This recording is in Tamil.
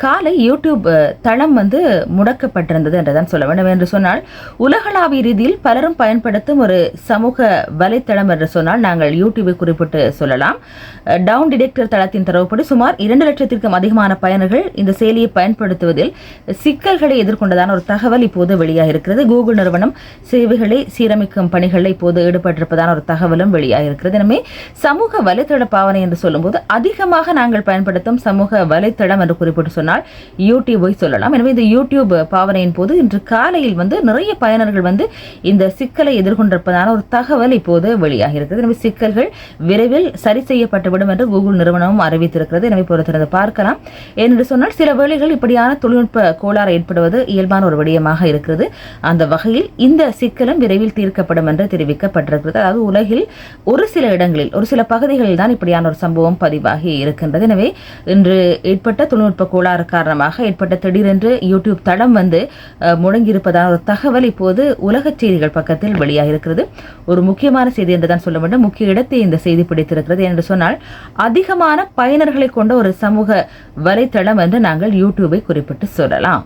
காலை யூடியூப் தளம் முடக்கப்பட்டிருந்தது என்றுதான் சொல்ல வேண்டும். என்று சொன்னால் உலகளாவிய ரீதியில் பலரும் பயன்படுத்தும் ஒரு சமூக வலைத்தளம் என்று சொன்னால் நாங்கள் யூடியூபை குறிப்பிட்டு சொல்லலாம். டவுன் டிடெக்டர் தளத்தின் தரவுப்படி சுமார் 2 லட்சத்திற்கும் அதிகமான பயனர்கள் இந்த செயலியை பயன்படுத்துவதில் சிக்கல்களை எதிர்கொண்டதான ஒரு தகவல் இப்போது வெளியாக இருக்கிறது. கூகுள் நிறுவனம் சேவைகளை சீரமைக்கும் பணிகளில் இப்போது ஈடுபட்டிருப்பதான ஒரு தகவலும் வெளியாக இருக்கிறது. எனவே சமூக வலைத்தள பாவனை என்று சொல்லும்போது அதிகமாக நாங்கள் பயன்படுத்தும் சமூக வலைத்தளம் என்று குறிப்பிட்டு சொன்னால் யூடியூபை சொல்லலாம். எனவே இந்த யூடியூப் பாவனையின் போது இன்று காலையில் நிறைய பயனர்கள் இந்த சிக்கலை எதிர்கொண்டிருப்பதான ஒரு தகவல் இப்போது வெளியாக இருக்கிறது. எனவே சிக்கல்கள் விரைவில் சரி செய்யப்பட்டுவிடும் என்று கூகுள் நிறுவனமும் அறிவித்திருக்கிறது. எனவே பொறுத்திருந்து பார்க்கலாம். ஏனென்று சொன்னால் சில வேளைகள் இப்படியான தொழில்நுட்ப கோளாறு ஏற்படுவது இயல்பான ஒரு விடயமாக இருக்கிறது. அந்த வகையில் இந்த சிக்கலும் விரைவில் தீர்க்கப்படும் என்று தெரிவிக்கப்பட்டிருக்கிறது. அதாவது உலகில் ஒரு சில இடங்களில் ஒரு சில பகுதிகளில் தான் இப்படியான ஒரு சம்பவம் பதிவாகி இருக்கின்றது. எனவே இன்று ஏற்பட்ட தொழில்நுட்ப கோளாறு காரணமாக ஏற்பட்ட திடீரென்று யூடியூப் தளம் முடங்கியிருப்பதான ஒரு தகவல் இப்போது உலக செய்திகள் பக்கத்தில் வெளியாக இருக்கிறது. ஒரு முக்கியமான செய்தி என்றுதான் சொல்ல வேண்டும். முக்கிய இடத்தை இந்த செய்தி பிடித்திருக்கிறது என்று சொன்னால் அதிகமான பயனர்களை கொண்ட ஒரு சமூக வலைத்தளம் என்று நாங்கள் யூடியூபை குறிப்பிட்டு சொல்லலாம்.